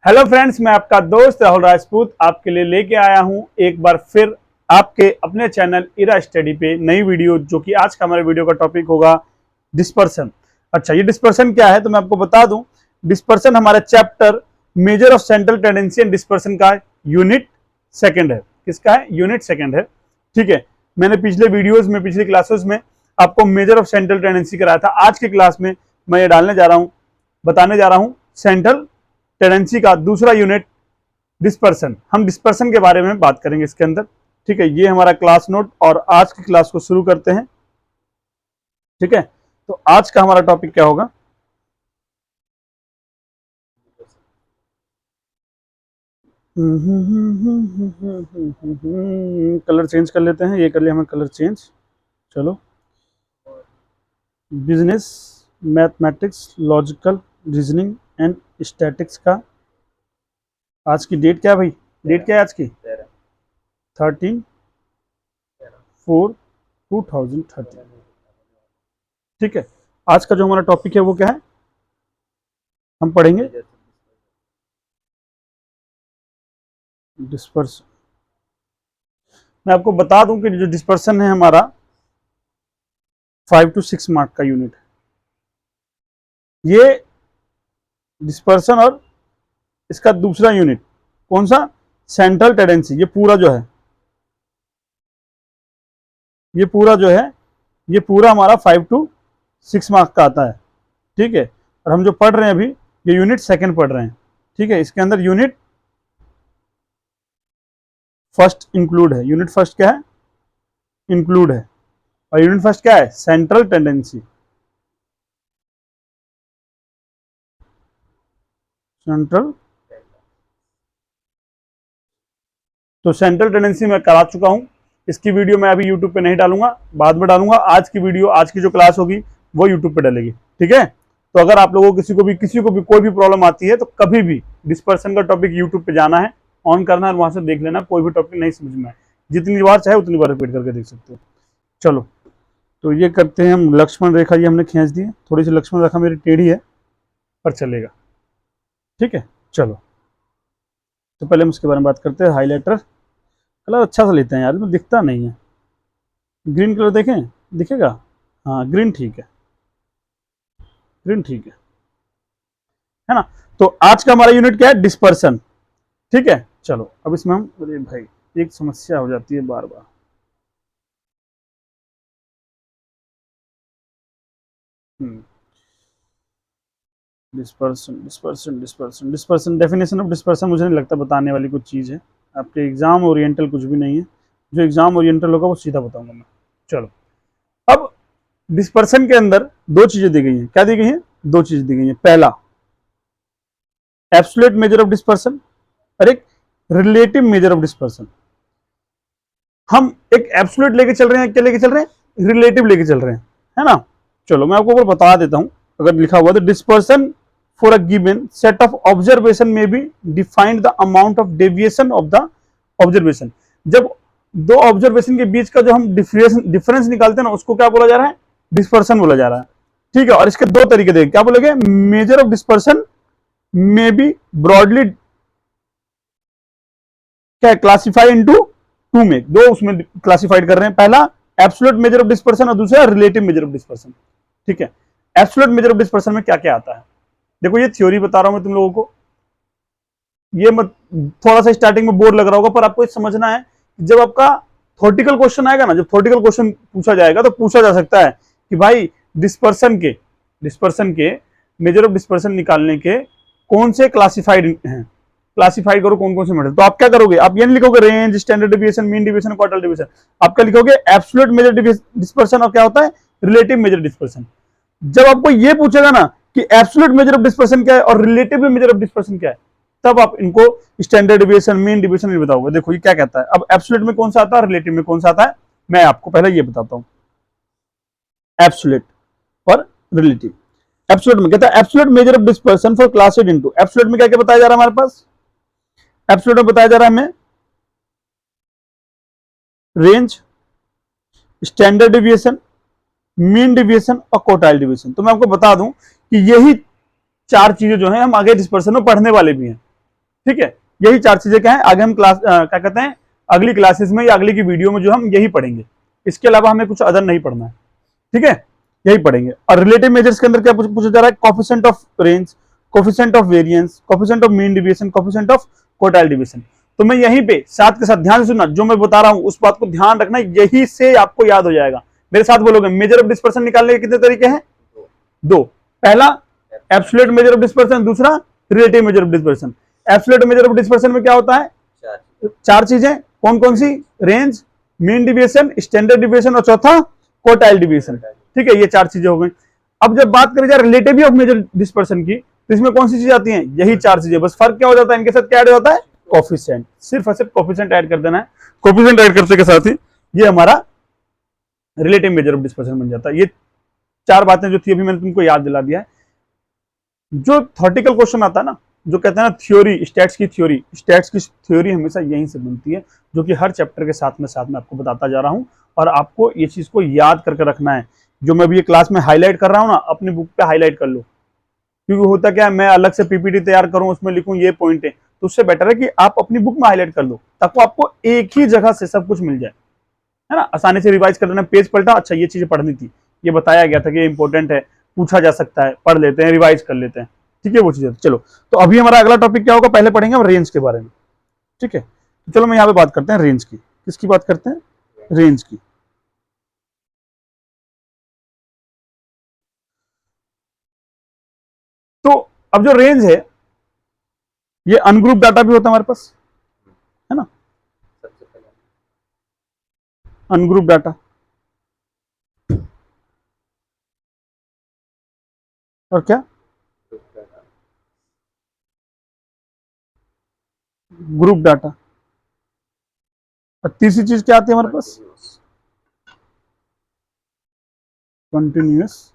Hello friends, मैं आपका दोस्त राहुल राजपूत आपके लिए लेके आया हूं एक बार फिर आपके अपने चैनल इरा स्टडी पे नई वीडियो, जो कि आज का हमारे वीडियो का टॉपिक होगा डिस्पर्सन। अच्छा, ये डिस्पर्सन क्या है तो मैं आपको बता दूं। डिस्पर्सन हमारा chapter measure of central tendency and dispersion का यूनिट सेकंड है। किसका है? यूनिट सेकंड है। ठीक है, मैंने पिछले वीडियोज में, पिछली क्लासेस में आपको मेजर ऑफ सेंट्रल टेंडेंसी कराया था। आज की क्लास में मैं ये डालने जा रहा हूं, बताने जा रहा हूं सेंट्रल टेंडेंसी का दूसरा यूनिट डिस्पर्सन। हम डिस्पर्सन के बारे में बात करेंगे इसके अंदर। ठीक है, ये हमारा क्लास नोट और आज की क्लास को शुरू करते हैं। ठीक है, तो आज का हमारा टॉपिक क्या होगा? कलर चेंज कर लेते हैं, ये कर लिया हमें कलर चेंज। चलो, business, mathematics, logical reasoning and statics का आज की डेट क्या है भाई? डेट क्या है आज की? 13/4/2013। ठीक है, आज का जो हमारा टॉपिक है वो क्या है? हम पढ़ेंगे डिस्पर्सन। मैं आपको बता दूं कि जो डिस्पर्सन है हमारा 5 to 6 मार्क का यूनिट है। ये डिस्पर्सन और इसका दूसरा यूनिट कौन सा? Central tendency. ये पूरा जो है, ये पूरा हमारा 5 to 6 मार्क का आता है। ठीक है, और हम जो पढ़ रहे हैं अभी, ये यूनिट सेकंड पढ़ रहे हैं। ठीक है, इसके अंदर यूनिट फर्स्ट इंक्लूड है। यूनिट फर्स्ट क्या है? इंक्लूड है। और यूनिट फर्स्ट क्या है? Central tendency. सेंट्रल, तो सेंट्रल टेंडेंसी मैं करा चुका हूं। इसकी वीडियो मैं अभी यूट्यूब पे नहीं डालूंगा, बाद में डालूंगा। आज की वीडियो, आज की जो क्लास होगी वो यूट्यूब पे डलेगी। ठीक है, तो अगर आप लोगों को किसी को भी कोई भी प्रॉब्लम आती है तो कभी भी डिस्पर्सन का टॉपिक यूट्यूब पे जाना है, ऑन करना है और वहां से देख लेना। कोई भी टॉपिक नहीं समझ में आए, जितनी बार चाहे उतनी बार रिपीट करके देख सकते हो। चलो, तो ये करते हैं हम। लक्ष्मण रेखा ये हमने खींच दी है, थोड़ी सी लक्ष्मण रेखा मेरी टेढ़ी है पर चलेगा। ठीक है, चलो, तो पहले हम उसके बारे में बात करते हैं। हाईलाइटर कलर अच्छा सा लेते हैं यार, इसमें दिखता नहीं है। ग्रीन कलर देखें, दिखेगा? हाँ, ग्रीन ठीक है, ग्रीन ठीक है ना। तो आज का हमारा यूनिट क्या है? डिस्पर्सन। ठीक है, चलो अब इसमें हम, अरे भाई एक समस्या हो जाती है बार बार। Dispersion dispersion dispersion dispersion, definition of dispersion मुझे नहीं लगता बताने वाली कुछ चीज़ है। आपके एग्जाम ओरिएंटल कुछ भी नहीं है। जो एग्जाम ओरिएंटल होगा वो सीधा बताऊंगा मैं। चलो, अब डिस्पर्सन के अंदर दो चीजें दी गई हैं। क्या दी गई हैं? दो चीजें दी गई हैं। पहला, एब्सोल्यूट मेजर ऑफ डिस्पर्सन और एक रिलेटिव मेजर ऑफ डिस्पर्सन। हम एक एब्सोल्यूट लेके चल रहे हैं, क्या लेके चल रहे हैं? रिलेटिव लेके चल रहे हैं, है ना। चलो, मैं आपको बता देता हूं। अगर लिखा हुआ तो dispersion for a given set of observation में be defined the amount of deviation of the observation. जब दो ऑब्जर्वेशन के बीच का जो हम डिफरेंस निकालते हैं ना, उसको क्या बोला जा रहा है? डिस्पर्सन बोला जा रहा है। ठीक है, और इसके दो तरीके देखें। क्या बोलेंगे? मेजर ऑफ डिस्पर्सन में बी ब्रॉडली क्या क्लासिफाई इनटू टू में। दो उसमें क्लासिफाइड कर रहे हैं। पहला एब्सोल्यूट मेजर ऑफ डिस्पर्सन और दूसरा रिलेटिव मेजर ऑफ डिस्पर्सन। ठीक है, एब्सोल्यूट मेजर ऑफ डिस्पर्सन में क्या क्या आता है? देखो, ये थ्योरी बता रहा हूं मैं तुम लोगों को। ये मत, थोड़ा सा स्टार्टिंग में बोर लग रहा होगा, पर आपको समझना है जब आपका थ्योरेटिकल क्वेश्चन आएगा ना, जब थ्योरेटिकल क्वेश्चन पूछा जाएगा तो पूछा जा सकता है कि भाई डिस्पर्सन के मेजर ऑफ डिस्पर्सन निकालने के कौन से क्लासिफाइड हैं, क्लासिफाइड करो कौन कौन से मेथड। तो आप क्या करोगे? आप ये नहीं लिखोगे range, standard deviation, mean deviation, quartile deviation. आप क्या लिखोगे? एब्सोल्यूट मेजर डिस्पर्सन और क्या होता है? Relative major dispersion. जब आपको ये पूछेगा ना कि एब्सोल्यूट मेजर ऑफ डिस्पर्सन क्या है और रिलेटिव मेजर ऑफ डिस्पर्सन क्या है, तब आप इनको स्टैंडर्ड डिविएशन, मीन डिविएशन नहीं बताओगे। देखो ये क्या कहता है। अब एब्सोल्यूट में कौन सा आता है, रिलेटिव में कौन सा आता है, मैं आपको पहले ये बताता हूं। एब्सोल्यूट और रिलेटिव। एब्सोल्यूट में कहता है absolute measure of dispersion for classed into. Absolute में क्या क्या बताया जा रहा है हमारे पास? एब्सोल्यूट में बताया जा रहा है हमें range, standard deviation, mean deviation और क्वार्टाइल डिविएशन। तो मैं आपको बता दूं कि यही चार चीजें जो हैं हम आगे डिस्पर्सन में पढ़ने वाले भी हैं। ठीक है, यही 4 चीजें क्या है, आगे हम क्लास क्या कहते हैं, अगली क्लासेस में या अगली की वीडियो में जो हम यही पढ़ेंगे, इसके अलावा हमें कुछ अदर नहीं पढ़ना है। ठीक है, यही पढ़ेंगे। और रिलेटिव मेजर्स के अंदर क्या पूछा जा रहा है, coefficient of range, coefficient of variance, coefficient of mean deviation, coefficient of quartile deviation. तो मैं यहीं पे साथ के साथ ध्यान से सुनना, जो मैं बता रहा हूं उस बात को ध्यान रखना, यही से आपको याद हो जाएगा। मेरे साथ बोलोगे, मेजर ऑफ डिस्पर्सन निकालने के कितने तरीके हैं, 2। पहला एब्सोल्यूट मेजर ऑफ डिस्पर्सन, दूसरा relative measure of dispersion. Absolute measure of dispersion में क्या होता है, 4 चीजें, कौन कौन सी, range, mean deviation, standard deviation और चौथा क्वार्टाइल डिवीएशन। ठीक है, ये 4 चीजें हो गई। अब जब बात करें जाए रिलेटिव ऑफ मेजर डिस्पर्सन की, तो इसमें कौन सी चीज आती है, यही 4 चीजें, बस फर्क क्या हो जाता है, इनके साथ क्या ऐड होता है, कोफिशिएंट। सिर्फ और सिर्फ कोफिशिएंट ऐड कर देना है। कोफिशिएंट ऐड करने के साथ ही ये हमारा रिलेटिव मेजर ऑफ डिस्पर्सन बन जाता है। ये 4 बातें जो थी अभी मैंने तुमको याद दिला दिया है। जो थ्योरेटिकल क्वेश्चन आता है ना, जो कहते हैं ना थ्योरी, स्टैट्स की थ्योरी हमेशा यहीं से बनती है, जो कि हर चैप्टर के साथ में आपको बताता जा रहा हूं। और आपको ये चीज को याद करके रखना है। जो मैं अभी ये क्लास में हाईलाइट कर रहा हूं ना, अपनी बुक पे हाईलाइट कर लो, क्योंकि होता क्या है, मैं अलग से पीपीटी तैयार करूं, उसमें लिखूं ये पॉइंट है, तो उससे बेटर है कि आप अपनी बुक में हाईलाइट कर लो, ताकि आपको एक ही जगह से सब कुछ मिल जाए, है ना, आसानी से रिवाइज कर लेना। पेज पलटा, अच्छा ये चीजें पढ़नी थी, ये बताया गया था कि ये इंपॉर्टेंट है, पूछा जा सकता है, पढ़ लेते हैं, रिवाइज कर लेते हैं। ठीक है, वो चीजें। चलो, तो अभी हमारा अगला टॉपिक क्या होगा, पहले पढ़ेंगे हम रेंज के बारे में। ठीक है, तो चलो मैं यहाँ पे बात करते हैं रेंज की। किसकी बात करते हैं, रेंज की। तो अब जो रेंज है, ये अनग्रुप डाटा भी होता है हमारे पास, है ना, अनग्रुप डाटा और क्या, ग्रुप डाटा। और तीसरी चीज क्या आती है हमारे पास, कंटिन्यूअस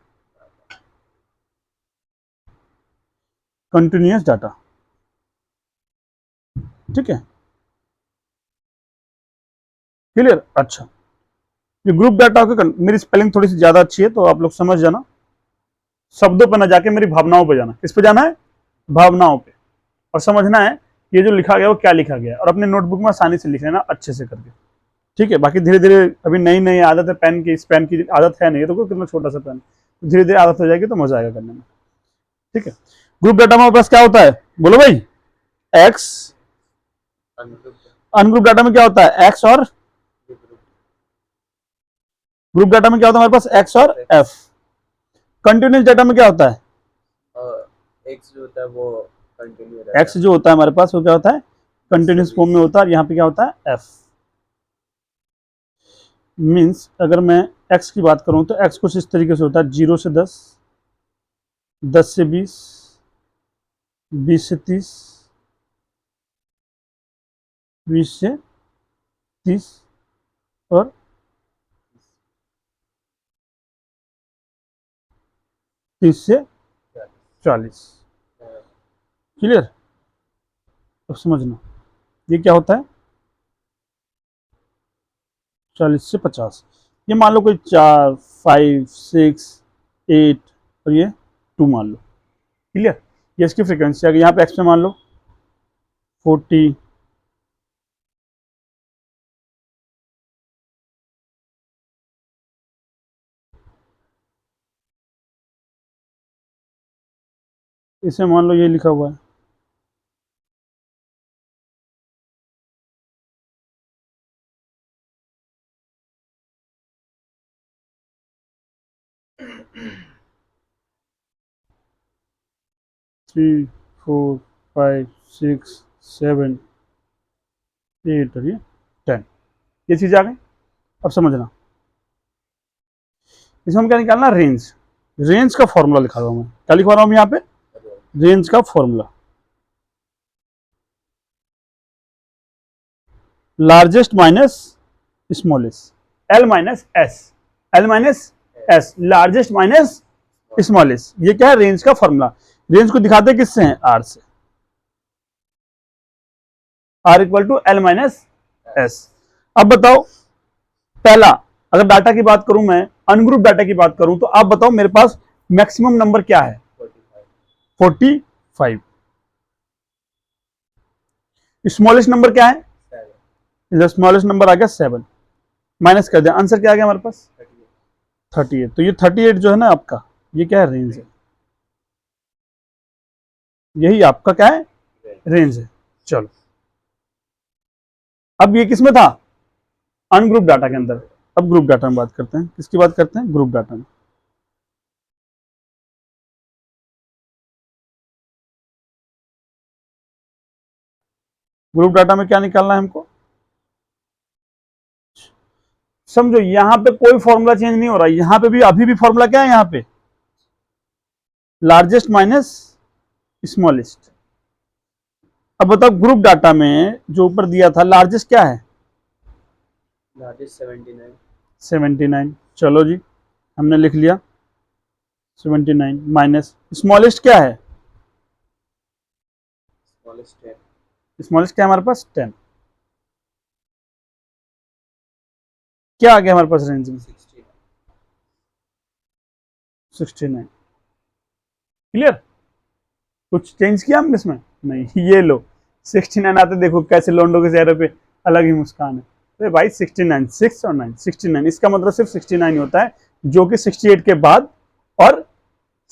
डाटा। ठीक है, क्लियर। अच्छा, ये ग्रुप डाटा के, मेरी स्पेलिंग थोड़ी सी ज्यादा अच्छी है तो आप लोग समझ जाना, शब्दों पर ना जाके मेरी भावनाओं पे जाना। किस पे जाना है, भावनाओं पे, और समझना है ये जो लिखा गया वो क्या लिखा गया, और अपने नोटबुक में आसानी से लिख लेना अच्छे से करके। ठीक है, बाकी धीरे धीरे, अभी नई नई आदत है, पेन की, इस पेन की आदत है नहीं, तो कितना छोटा सा पेन, धीरे धीरे आदत हो जाएगी तो मजा आएगा करने में। ठीक है, ग्रुप डाटा में पास क्या होता है, बोलो भाई, एक्स। अनग्रुप डाटा में क्या होता है, एक्स, और ग्रुप डाटा में क्या होता है हमारे पास, एक्स और एफ। कंटिन्यूअस डाटा में क्या होता है, एक्स जो होता है वो कंटिन्यू, एक्स जो होता है हमारे पास वो क्या होता है, कंटिन्यूस फॉर्म में होता है, और यहाँ पे क्या होता है, एफ। मीन्स अगर मैं एक्स की बात करूं तो एक्स कुछ इस तरीके से होता है, 0 से 10, 10 से 20, 20 से 30, 20 से 30 और 30 से 40। क्लियर, अब समझना ये क्या होता है, 40 से 50। ये मान लो कोई 4, 5, 6, 8 और ये 2 मान लो। क्लियर, ये इसकी फ्रीक्वेंसी आ गई। यहाँ पे एक्स में मान लो 40, इसे मान लो ये लिखा हुआ है, थ्री, 4, 5, 6, 7, 8 और ये 10। ये चीज आ गई। अब समझना, इसमें हम क्या निकालना, रेंज। रेंज का फॉर्मूला लिखा हुआ मैं, क्या लिखवा रहा हूँ यहाँ पे, रेंज का formula, largest minus smallest, L minus S, L minus S, largest minus smallest. ये क्या है, रेंज का फॉर्मूला। रेंज को दिखाते किससे हैं, आर से, R equal to L minus S. अब बताओ, पहला अगर डाटा की बात करूं मैं, अनग्रुप डाटा की बात करूं, तो आप बताओ मेरे पास मैक्सिमम नंबर क्या है, 45। स्मॉलेस्ट नंबर क्या है? 7 स्मॉलेस्ट नंबर आ गया 7, माइनस कर दिया, आंसर क्या आ गया हमारे पास? 38 38। तो ये 38 जो है ना आपका, ये क्या है? रेंज है। यही आपका क्या है? रेंज है। चलो, अब ये किसमें था? अनग्रुप डाटा के अंदर। अब ग्रुप डाटा में बात करते हैं। किसकी बात करते हैं? ग्रुप डाटा में। ग्रुप डाटा में क्या निकालना है हमको? समझो, यहां पे कोई फॉर्मूला चेंज नहीं हो रहा है, यहां पे भी अभी भी फॉर्मूला क्या है? यहां पे लार्जेस्ट माइनस स्मॉलेस्ट। अब बताओ, ग्रुप डाटा में जो ऊपर दिया था, लार्जेस्ट क्या है? largest 79 79। चलो जी, हमने लिख लिया 79 माइनस स्मॉलेस्ट क्या है? smallest 10 स्मॉलेस्ट क्या है हमारे पास? 10। क्या आ गया हमारे पास रेंज में? 16 69। क्लियर? कुछ चेंज किया हमने इसमें? नहीं। ये लो 69 आते, देखो कैसे लोंडो के चेहरे पे अलग ही मुस्कान है। तो भाई 69, 6 और 9, 69, इसका मतलब सिर्फ 69 होता है, जो कि 68 के बाद और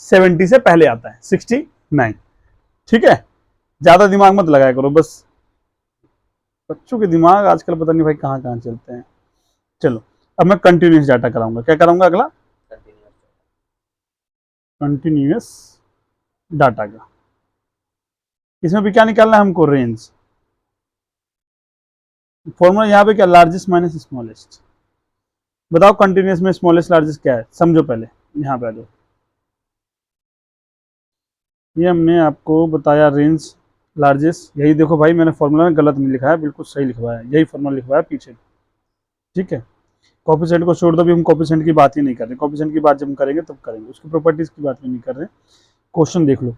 70 से पहले आता है, 69। ठीक है, ज्यादा दिमाग मत लगाया करो बस। बच्चों के दिमाग आजकल पता नहीं भाई कहाँ कहाँ चलते हैं। चलो, अब मैं कंटिन्यूस डाटा कराऊंगा। क्या कराऊंगा अगला? continuous कंटिन्यूस डाटा का। इसमें भी क्या निकालना है हमको? रेंज। फॉर्मूला यहाँ पे क्या? Largest minus smallest. बताओ कंटिन्यूस में स्मॉलेस्ट लार्जेस्ट क्या है? समझो पहले, यहाँ पे आ जाओ। ये हमने आपको बताया रेंज लार्जेस्ट। यही देखो भाई, मैंने फॉर्मूला में गलत नहीं लिखा है, बिल्कुल सही लिखवाया है, यही फॉर्मूला लिखवाया पीछे। ठीक है, कॉफिशेंट को छोड़ दो, अभी हम कॉफिशेंट की बात ही नहीं कर रहे। कॉफिशेंट की बात जब हम करेंगे तब करेंगे, उसकी प्रॉपर्टीज की बात भी नहीं कर रहे। क्वेश्चन देख लो,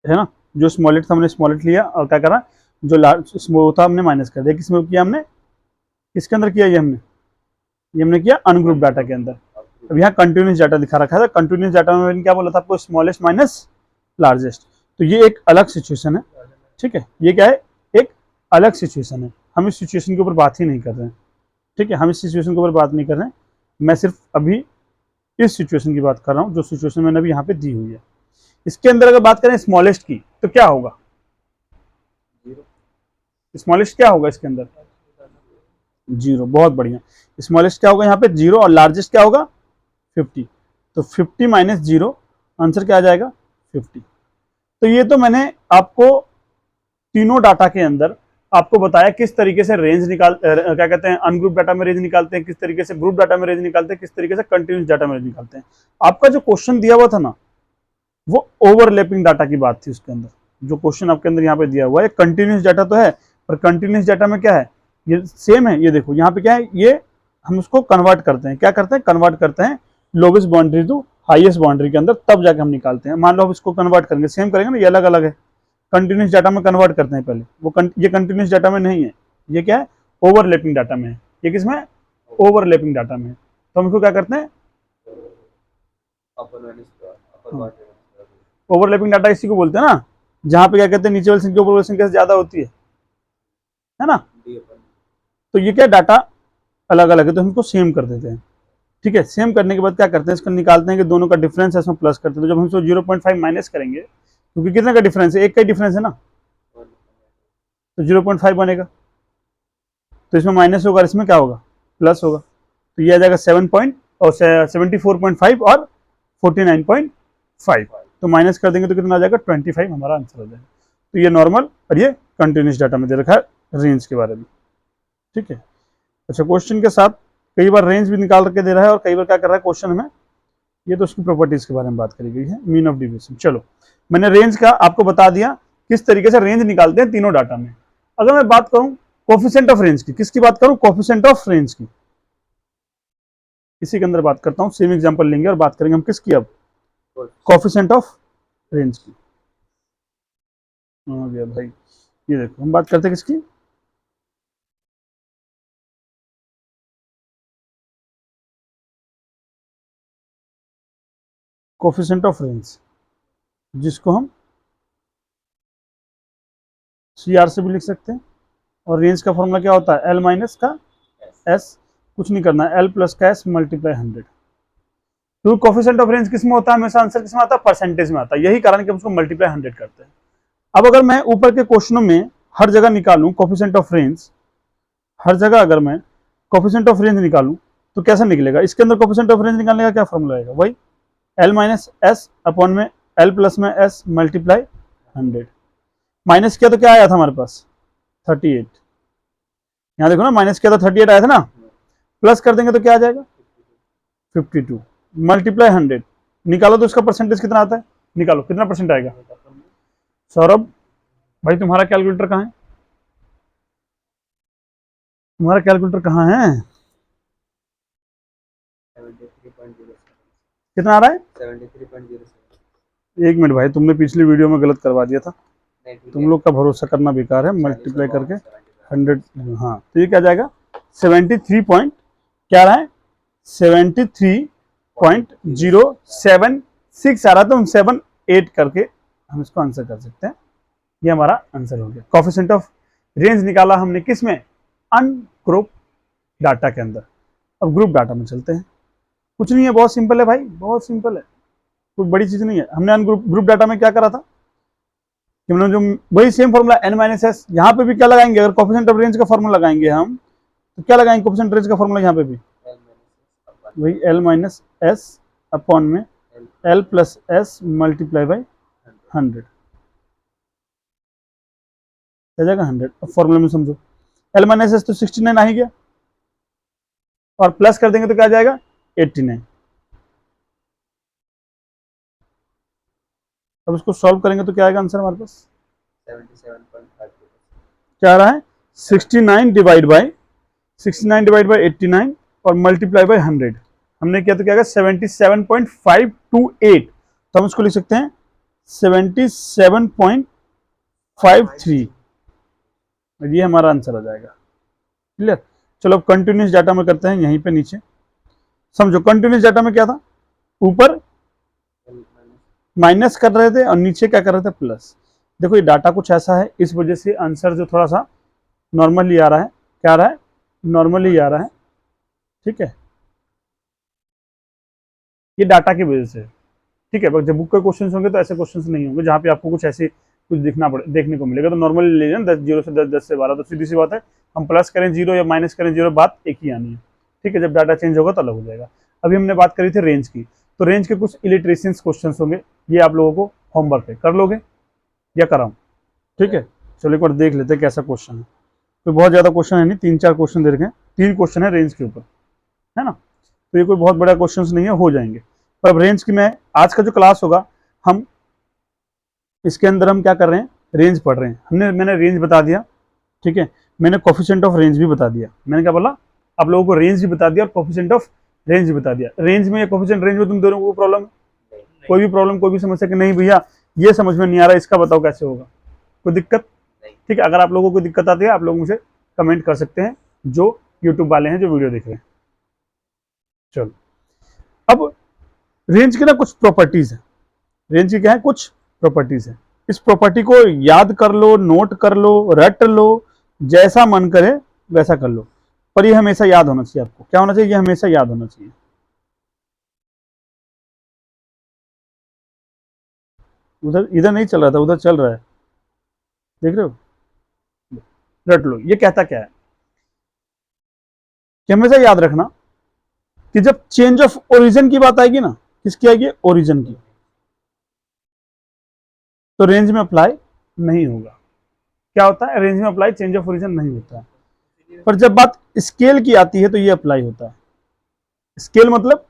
है ना? जो स्मॉलेट था हमने स्मॉलेट लिया, और क्या करा? जो लार्ज वो था हमने माइनस कर दिया। किसमें किया हमने? किसके अंदर किया? ये हमने किया अनग्रुप डाटा के अंदर। अब यहाँ कंटिन्यूस डाटा दिखा रखा था। कंटिन्यूस डाटा में मैंने क्या बोला था आपको? Smallest minus largest. तो ये एक अलग सिचुएशन है। ठीक है, ये क्या है? एक अलग सिचुएशन है। हम इस सिचुएशन के ऊपर बात ही नहीं कर रहे हैं। ठीक है, हम इस सिचुएशन के ऊपर बात नहीं कर रहे हैं। मैं सिर्फ अभी इस सिचुएशन की बात कर रहा हूँ, जो सिचुएशन मैंने अभी यहाँ पे दी हुई है। इसके अंदर अगर बात करें स्मॉलेस्ट की, तो क्या होगा? 0 स्मॉलेस्ट क्या होगा इसके अंदर? 0। बहुत बढ़िया। स्मॉलेस्ट क्या होगा यहाँ पे? 0। और लार्जेस्ट क्या होगा? 50। तो 50 माइनस 0, आंसर क्या आ जाएगा? 50। तो ये तो मैंने आपको तीनों डाटा के अंदर आपको बताया किस तरीके से रेंज क्या कहते हैं, अनग्रुप डाटा में रेंज निकालते हैं, किस तरीके से ग्रुप डाटा में रेंज निकालते हैं, किस तरीके से कंटिन्यूस डाटा में रेंज निकालते हैं। आपका जो क्वेश्चन दिया हुआ था ना, वो ओवरलैपिंग डाटा की बात थी। उसके अंदर जो क्वेश्चन आपके अंदर यहाँ पे दिया हुआ है, कंटिन्यूस डाटा तो है, पर कंटिन्यूस डाटा में क्या है? ये सेम है। ये देखो यहाँ पे क्या है, ये हम उसको कन्वर्ट करते हैं। क्या करते हैं? कन्वर्ट करते हैं lowest boundary to highest boundary के अंदर, तब जाके हम निकालते हैं। मान लो हम इसको कन्वर्ट करेंगे, सेम करेंगे ना, ये अलग अलग है। कंटिन्यूस डाटा में कन्वर्ट करते हैं पहले, ये कंटिन्यूस डाटा में नहीं है। ये क्या है? ओवरलैपिंग डाटा में है। ये किसमें है? ओवरलैपिंग डाटा में है। तो हम इसको क्या करते हैं? upper one is upper one is overlapping data इसी को बोलते हैं ना, जहां पे क्या कहते हैं, नीचे वाली संख्या ऊपर वाली संख्या से ज्यादा होती है ना? D upper तो ये क्या डाटा अलग अलग है, तो हम इसको सेम कर देते हैं। ठीक है, सेम करने के बाद क्या करते हैं? इसको निकालते हैं कि दोनों का डिफरेंस है, इसमें प्लस करते हैं। तो जब हम इसको 0.5 माइनस करेंगे, क्योंकि कितने का डिफरेंस है? एक का ही डिफरेंस है ना, 1 तो 0.5 बनेगा। तो इसमें माइनस होगा, इसमें क्या होगा? प्लस होगा। तो ये आ जाएगा 7 पॉइंट और 74.5 और 49.5। तो माइनस कर देंगे तो कितना आ जाएगा? 25 हमारा आंसर हो जाएगा। तो ये नॉर्मल और ये कंटिन्यूस डाटा में दे रखा है रेंज के बारे में। ठीक है, अच्छा, क्वेश्चन के साथ कई बार रेंज भी निकाल के दे रहा है, और कई बार क्या कर रहा है क्वेश्चन हमें, ये तो उसकी प्रॉपर्टीज के बारे में बात करी गई है, मीन ऑफ डिविएशन। चलो, मैंने रेंज का आपको बता दिया किस तरीके से रेंज निकालते हैं तीनों डाटा में। अगर मैं बात करूं कोफिशिएंट ऑफ रेंज की, किसकी बात करूं? कोफिशिएंट ऑफ रेंज की। इसी के अंदर बात करता हूं, सेम एग्जांपल लेंगे और बात करेंगे हम किसकी? अब कोफिशिएंट ऑफ रेंज की। आ गया भाई, ये देखो हम बात करते हैं किसकी? कोफिशिएंट ऑफ रेंज, जिसको हम CR से भी लिख सकते हैं। और रेंज का फॉर्मूला क्या होता है, L माइनस का S, कुछ नहीं करना है, L प्लस का S मल्टीप्लाई 100। तो कोफिशिएंट ऑफ रेंज किस में होता है, हमेशा आंसर किस में आता है, परसेंटेज में आता है। यही कारण कि हम उसको मल्टीप्लाई 100 करते हैं। अब अगर मैं ऊपर के क्वेश्चनों में हर जगह निकालूं कोफिशिएंट ऑफ रेंज, हर जगह अगर मैं कोफिशिएंट ऑफ रेंज निकालूं तो कैसा निकलेगा, इसके अंदर कोफिशिएंट ऑफ रेंज निकालने का क्या फॉर्मूला आएगा, वही L माइनस S अपॉन में L प्लस में S मल्टीप्लाई 100। माइनस किया तो क्या आया था हमारे पास 38, यहाँ देखो ना माइनस किया तो 38 आया था ना, प्लस कर देंगे तो क्या आ जाएगा 52 मल्टीप्लाई 100। निकालो तो इसका परसेंटेज कितना आता है, निकालो कितना परसेंट आएगा। सौरभ भाई तुम्हारा कैलकुलेटर कहाँ है, तुम्हारा कैलकुलेटर कहाँ है, 73.07। कितना आ रहा है 73.07। एक मिनट भाई, तुमने पिछली वीडियो में गलत करवा दिया था, नहीं, ठीक तुम है। लोग का भरोसा करना बेकार है। 40 मल्टीप्लाई करके 75। 100, हाँ तो ये क्या जाएगा 73 पॉइंट क्या रहा है 73.076 आ रहा है, तो हम 78 करके हम इसको आंसर कर सकते हैं। ये हमारा आंसर हो गया। कोफिशिएंट ऑफ रेंज निकाला हमने किस में, अनग्रुप डाटा के अंदर। अब ग्रुप डाटा में चलते हैं। कुछ नहीं है, बहुत सिंपल है भाई, बहुत सिंपल है, कोई बड़ी चीज नहीं है। हमने अनग्रुप ग्रुप डाटा में क्या करा था कि हमने जो वही same formula n minus S, यहाँ पे भी क्या लगाएंगे, अगर कोफिशिएंट ऑफ रेंज का फॉर्मूला लगाएंगे हम तो क्या लगाएंगे, कोफिशिएंट रेंज का फॉर्मूला यहाँ पे भी वही L माइनस एस अपॉन में L plus S multiply by 100 आ जाएगा 100। अब फॉर्मूला में समझो, L माइनस एस तो 69 आ ही गया, और प्लस कर देंगे तो क्या आ जाएगा 89। अब इसको सॉल्व करेंगे तो क्या आएगा आंसर हमारे पास, 77.5। क्या आ रहा है 69 डिवाइड बाई 89 और मल्टीप्लाई बाई 100। हमने किया तो क्या आएगा 77.528, तो हम इसको लिख सकते हैं 77.53, ये हमारा आंसर आ जाएगा। क्लियर। चलो अब कंटिन्यूस डाटा में करते हैं, यहीं पे नीचे समझो। कंटिन्यूस डाटा में क्या था, ऊपर माइनस कर रहे थे और नीचे क्या कर रहे थे प्लस। देखो ये डाटा कुछ ऐसा है, इस वजह से आंसर जो थोड़ा सा नॉर्मली आ रहा है, क्या आ रहा है नॉर्मली आ रहा है, ठीक है, ये डाटा की वजह से, ठीक है। जब बुक के क्वेश्चंस होंगे तो ऐसे क्वेश्चंस नहीं होंगे जहाँ पे आपको कुछ ऐसे कुछ दिखना पड़े, देखने को मिलेगा। तो नॉर्मली ले लेना 10 0 से 10 10 से 12, तो सीधी सी बात है, हम प्लस करें 0 या माइनस करें 0, बात एक ही आनी है, ठीक है। जब डाटा चेंज होगा तो अलग हो जाएगा। अभी हमने बात करी थी रेंज की, तो रेंज के कुछ इलिट्रेशंस क्वेश्चन होंगे, ये आप लोगों को होमवर्क है, कर लोगे या कराऊं, ठीक है। चलो एक बार देख लेते हैं कैसा क्वेश्चन है। तो बहुत ज़्यादा क्वेश्चन है नहीं, 3-4 क्वेश्चन दे रखे हैं, 3 क्वेश्चन है रेंज के ऊपर, है ना। तो ये कोई बहुत बड़ा क्वेश्चन नहीं है, हो जाएंगे। पर अब रेंज की मैं आज का जो क्लास होगा, हम इसके अंदर हम क्या कर रहे हैं, रेंज पढ़ रहे हैं। मैंने रेंज बता दिया, ठीक है। मैंने कोफिशिएंट ऑफ रेंज भी बता दिया। मैंने क्या बोला, आप लोगों को रेंज भी बता दिया और कोफिशिएंट ऑफ रेंज भी बता दिया। रेंज में या कोफिशिएंट रेंज में तुम दोनों को प्रॉब्लम, कोई भी प्रॉब्लम, कोई भी समस्या कि नहीं भैया ये समझ में नहीं आ रहा, इसका बताओ कैसे होगा, कोई दिक्कत, ठीक है। अगर आप लोगों को दिक्कत आती है आप लोग मुझे कमेंट कर सकते हैं, जो यूट्यूब वाले हैं जो वीडियो देख रहे हैं। चलो अब रेंज की ना कुछ प्रॉपर्टीज है, रेंज की क्या है, कुछ प्रॉपर्टीज है। इस प्रॉपर्टी को याद कर लो, नोट कर लो, रट लो, जैसा मन करे वैसा कर लो, पर ये हमेशा याद होना चाहिए। आपको क्या होना चाहिए, ये हमेशा याद होना चाहिए। उधर इधर नहीं चल रहा था, उधर चल रहा है, देख रहे हो, रट लो। ये कहता क्या है कि हमेशा याद रखना कि जब चेंज ऑफ ओरिजिन की बात आएगी ना, किसकी आएगी, ओरिजिन की, तो रेंज में अप्लाई नहीं होगा। क्या होता है, रेंज में अप्लाई चेंज ऑफ ओरिजिन नहीं होता है। पर जब बात स्केल की आती है तो ये अप्लाई होता है। स्केल मतलब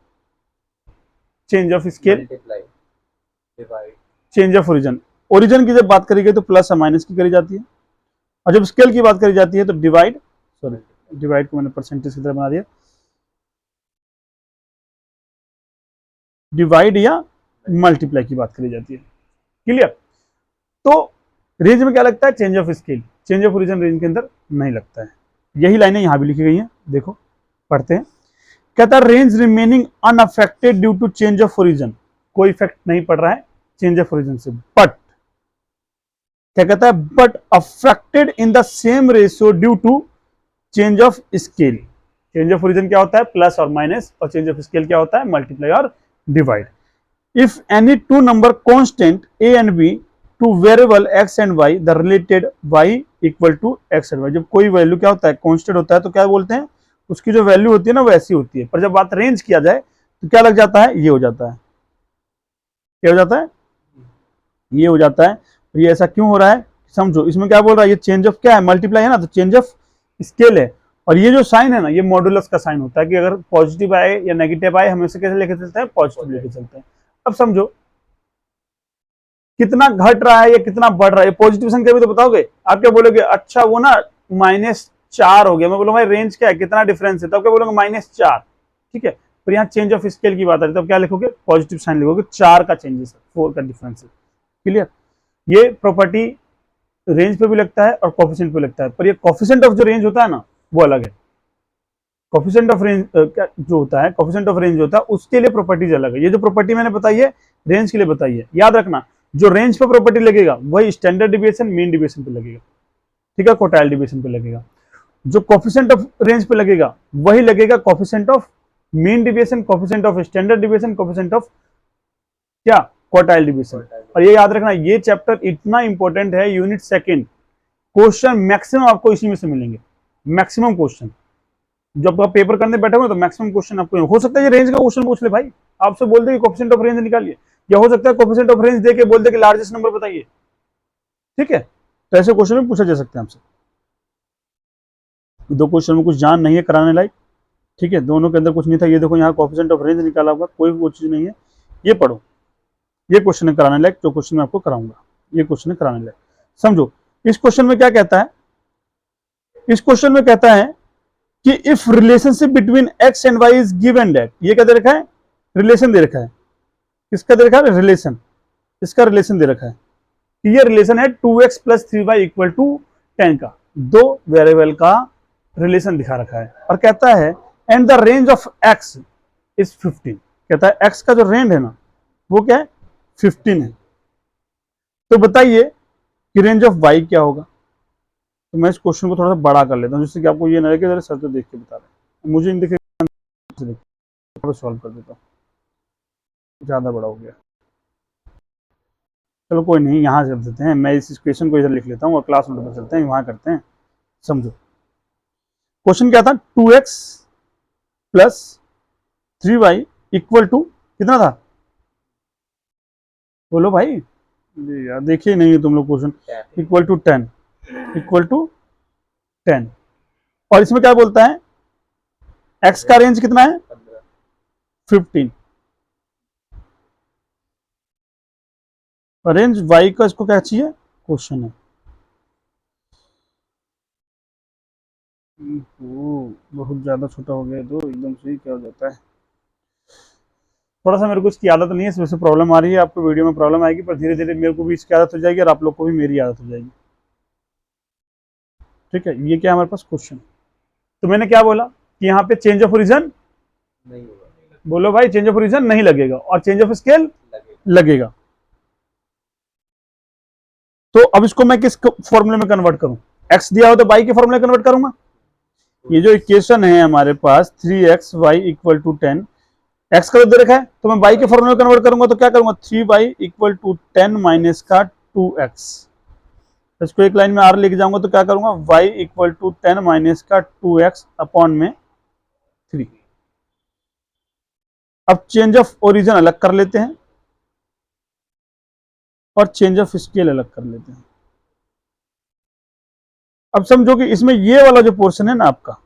change of scale, multiply, divide, change of origin. Origin की जब बात करी गई तो प्लस या माइनस की करी जाती है, और जब स्केल की बात करी जाती है तो डिवाइड, सॉरी डिवाइड को मैंने परसेंटेज की तरह बना दिया, डिवाइड या मल्टीप्लाई की बात करी जाती है। क्लियर। तो रेंज में क्या लगता है, change of scale, change of origin range के अंदर नहीं लगता है। यही लाइनें यहां भी लिखी गई हैं, देखो पढ़ते हैं। कहता है range remaining unaffected due to change of origin, कोई इफेक्ट नहीं पड़ रहा है चेंज ऑफ ओरिजिन से, बट क्या कहता है, but affected in the same ratio due to change of scale. Change of origin क्या होता है, प्लस और माइनस, और चेंज ऑफ स्केल क्या होता है, मल्टीप्लाई और divide. If any two number constant A and B two variable X and Y the related Y equal to X and Y, जब कोई वैल्यू क्या होता है, कांस्टेंट होता है, तो क्या बोलते हैं, उसकी जो वैल्यू होती है ना वैसी होती है, पर जब बात रेंज किया जाए तो क्या लग जाता है, ये हो जाता है, क्या हो जाता है, ये हो जाता है। ये ऐसा क्यों हो रहा है, समझो, इसमें क्या बोल रहा है, ये चेंज ऑफ क्या है, मल्टीप्लाई है ना, तो चेंज ऑफ स्केल है, और ये जो साइन है ना, ये मॉडुलस का साइन होता है, कि अगर पॉजिटिव आए या नेगेटिव आए, हम इसे कैसे लेके चलते हैं, पॉजिटिव लेके चलते हैं। अब समझो कितना घट रहा है या कितना बढ़ रहा है, पॉजिटिव संख्या भी तो बताओगे, आप क्या बोलोगे, अच्छा वो ना -4 हो गया, मैं बोलूंगा रेंज क्या है, कितना डिफरेंस है, तब क्या बोलोगे, -4, ठीक है। पर यहाँ चेंज ऑफ स्केल की बात आ रही है, तब क्या लिखोगे, पॉजिटिव साइन लिखोगे, 4 का चेंजेस है, 4 का डिफरेंस है, क्लियर। ये प्रॉपर्टी रेंज पे भी लगता है और कोफिशिएंट पे लगता है, पर ये कोफिशिएंट ऑफ जो रेंज होता है ना वो अलग है। कोफिशिएंट ऑफ रेंज क्या जो होता है, कोफिशिएंट ऑफ रेंज होता है, उसके लिए प्रॉपर्टीज अलग है। ये जो प्रॉपर्टी मैंने बताई है रेंज के लिए बताई है, याद रखना, जो रेंज पे प्रॉपर्टी लगेगा वही स्टैंडर्ड डिविएशन मीन डिविएशन पे लगेगा, ठीक है, क्वार्टाइल डिविएशन पे लगेगा। जो कोफिशिएंट ऑफ रेंज पे लगेगा वही लगेगा coefficient of mean deviation, coefficient of standard deviation, coefficient of क्या, क्वार्टाइल डिविएशन। और ये याद रखना, ये चैप्टर इतना इंपॉर्टेंट है, यूनिट सेकंड, क्वेश्चन मैक्सिमम आपको इसी में से मिलेंगे, मैक्सिमम क्वेश्चन। जब आप पेपर करने बैठे हो तो मैक्सिमम क्वेश्चन आपको हो सकता है ये रेंज का क्वेश्चन पूछ ले भाई, आपसे बोल दे कि कोफिशिएंट ऑफ रेंज निकालिए, या हो सकता है कोफिशिएंट ऑफ रेंज दे के बोल दे कि लार्जेस्ट नंबर बताइए, ठीक है। तो ऐसे क्वेश्चन भी पूछा जा सकते हैं आपसे। दो क्वेश्चन में कुछ जान नहीं है कराने लायक, ठीक है, दोनों के अंदर कुछ नहीं था, ये देखो यहाँ कोफिशिएंट ऑफ रेंज निकाला होगा, कोई वो चीज नहीं है, ये पढ़ो, ये क्वेश्चन है कराने लायक, जो क्वेश्चन मैं आपको कराऊंगा ये क्वेश्चन है कराने लायक। समझो इस क्वेश्चन में क्या कहता है, इस क्वेश्चन में कहता है कि if relationship between X and Y is give and that, ये क्या दे रखा है, रिलेशन दे रखा है, किसका दे रखा है, रिलेशन, इसका रिलेशन दे रखा है कि ये रिलेशन है 2x + 3y इक्वल टू 10 का, दो वेरिएबल का रिलेशन दिखा रखा है, और कहता है and the range of x is 15, कहता है x का जो रेंज है ना वो क्या है, 15 है। तो बताइए कि रेंज ऑफ y क्या होगा। तो मैं इस क्वेश्चन को थोड़ा सा बड़ा कर लेता हूँ, जिससे कि आपको ये ना लगे सर तो देख के बता रहे, मुझे इन देखे सॉल्व कर देता हूँ, ज्यादा बड़ा हो गया, चलो कोई नहीं, यहाँ से कर देते हैं, मैं इस क्वेश्चन को इधर लिख लेता हूँ और क्लास नोट पर चलते हैं, वहां करते हैं। समझो क्वेश्चन क्या था, 2x + 3y इक्वल टू कितना था, बोलो भाई, यार देखिए नहीं तुम लोग question, equal to 10, equal to 10, और इसमें क्या बोलता है, x का रेंज कितना है, 15, और रेंज y का इसको क्या चाहिए, क्वेश्चन है। बहुत ज्यादा छोटा हो गया तो एकदम से क्या हो जाता है, थोड़ा सा मेरे को इसकी आदत नहीं है, इस वजह से प्रॉब्लम आ रही है, आपको वीडियो में प्रॉब्लम आएगी, पर धीरे धीरे मेरे को भी इसकी आदत हो जाएगी और आप लोग को भी मेरी आदत हो जाएगी, ठीक है। ये क्या है हमारे पास क्वेश्चन, तो मैंने क्या बोला कि यहाँ पे चेंज ऑफ ओरिजिन नहीं होगा, बोलो भाई, चेंज ऑफ ओरिजिन नहीं लगेगा, और चेंज ऑफ स्केल लगेगा। तो अब इसको मैं किस फॉर्मूले में कन्वर्ट करूं, x दिया हो तो y के फॉर्मूले कन्वर्ट करूंगा। ये जो इक्वेशन है हमारे पास 3xy इक्वल टू 10, x का दे रखा है तो मैं y के फॉर्मूले में कन्वर्ट करूंगा, तो क्या करूंगा, 3y इक्वल टू 10 माइनस का 2x, इसको एक लाइन में r लेके जाऊंगा तो क्या करूंगा, y इक्वल टू 10 माइनस का 2x अपॉन में 3। अब चेंज ऑफ ओरिजिन अलग कर लेते हैं और चेंज ऑफ स्केल अलग कर लेते हैं। अब समझो कि इसमें ये वाला जो पोर्शन है ना आपका,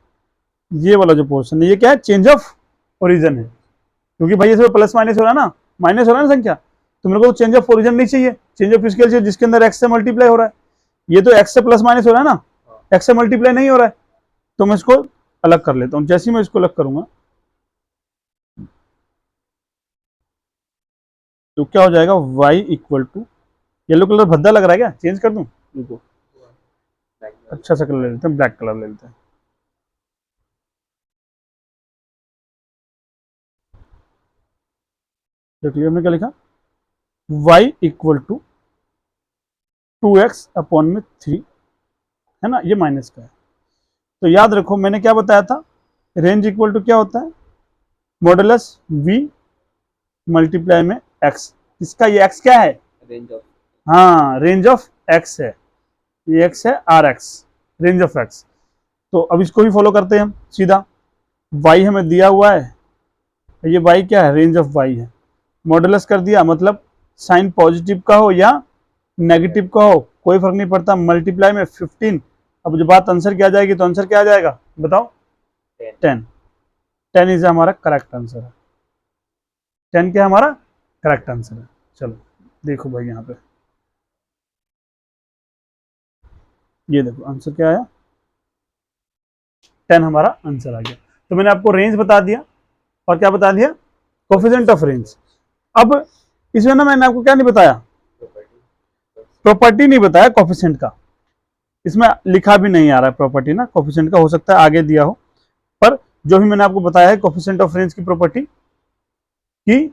ये वाला जो पोर्शन है ये क्या है, चेंज ऑफ ओरिजिन है, क्योंकि भाई इसमें प्लस माइनस हो रहा है ना, माइनस हो रहा है ना संख्या, तो मेरे को चेंज ऑफ ओरिजिन नहीं चाहिए, चेंज ऑफ स्केल चाहिए जिसके अंदर एक्स से मल्टीप्लाई हो रहा है, ये तो एक्स से प्लस माइनस हो रहा है ना, एक्स से मल्टीप्लाई नहीं हो रहा है, तो मैं इसको अलग कर लेता हूं। जैसे ही मैं इसको अलग करूंगा तो क्या हो जाएगा, y equal to, yellow colour भद्दा लग रहा है क्या, चेंज कर दूं, देखो अच्छा सा कलर ले लेते हैं, ब्लैक कलर ले लेते हैं, देख लिया हमने क्या लिखा, y equal to 2x upon में 3, है ना, ये माइनस का है। तो याद रखो मैंने क्या बताया था, रेंज इक्वल टू क्या होता है, मॉडुलस v मल्टीप्लाई में x। इसका ये x क्या है, रेंज ऑफ, हाँ रेंज ऑफ x है, ये x है rx, रेंज ऑफ x। तो अब इसको भी फॉलो करते हैं हम सीधा, y हमें दिया हुआ है, ये y क्या है, रेंज ऑफ y है, मॉडुलस कर दिया, मतलब साइन पॉजिटिव का हो या नेगेटिव का हो कोई फर्क नहीं पड़ता, मल्टीप्लाई में 15। अब जब बात आंसर क्या आ जाएगी तो आंसर क्या आ जाएगा बताओ, 10। 10 इज हमारा करेक्ट आंसर है, 10 क्या हमारा करेक्ट आंसर है। चलो देखो भाई यहाँ पे, ये देखो आंसर क्या आया, 10 हमारा आंसर आ गया। तो मैंने आपको रेंज बता दिया और क्या बता दिया, कोफिशिएंट ऑफ रेंज। अब इसमें ना मैंने आपको क्या नहीं बताया, प्रॉपर्टी नहीं बताया कोफिशिएंट का, इसमें लिखा भी नहीं आ रहा है प्रॉपर्टी ना कोफिशिएंट का, हो सकता है आगे दिया हो, पर जो भी मैंने आपको बताया है कोफिशिएंट ऑफ रेंज की प्रॉपर्टी कि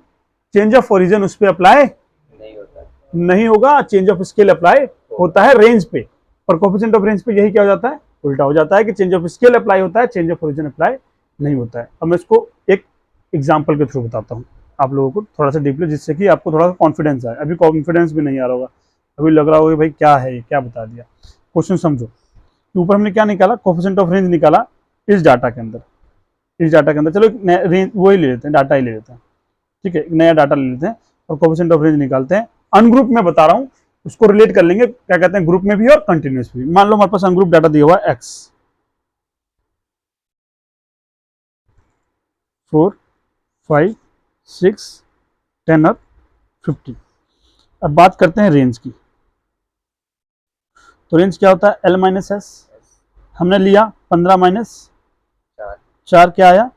चेंज ऑफ ओरिजिन उस पर अप्लाई नहीं होता, नहीं होगा, चेंज ऑफ स्केल अप्लाई होता है रेंज पे, पर कोफिशिएंट ऑफ रेंज पे यही क्या हो जाता है, उल्टा हो जाता है कि चेंज ऑफ स्केल अप्लाई होता है, चेंज ऑफ ओरिजिन अप्लाई नहीं होता है। अब मैं इसको एक एग्जाम्पल के थ्रू बताता हूँ आप लोगों को थोड़ा सा डीपली, जिससे कि आपको थोड़ा सा कॉन्फिडेंस आए। अभी कॉन्फिडेंस भी नहीं आ रहा होगा, अभी लग रहा होगा भाई क्या है ये, क्या बता दिया। क्वेश्चन समझो, ऊपर हमने क्या निकाला, कोफिशिएंट ऑफ रेंज निकाला इस डाटा के अंदर, इस डाटा के अंदर, चलो रेंज वही ले लेते हैं, डाटा ही ले लेते हैं, ठीक है, नया डाटा ले लेते हैं और कोफिशिएंट ऑफ रेंज निकालते हैं। अनग्रुप में बता रहा हूँ, उसको रिलेट कर लेंगे, क्या कहते हैं, ग्रुप में भी और कंटिन्यूस भी। मान लो हमारे पास अनग्रुप डाटा दिया हुआ है x, 4, 5, 6, 10 और 50। अब बात करते हैं रेंज की। तो रेंज क्या होता है, L माइनस एस, हमने लिया 15 माइनस 4 क्या आया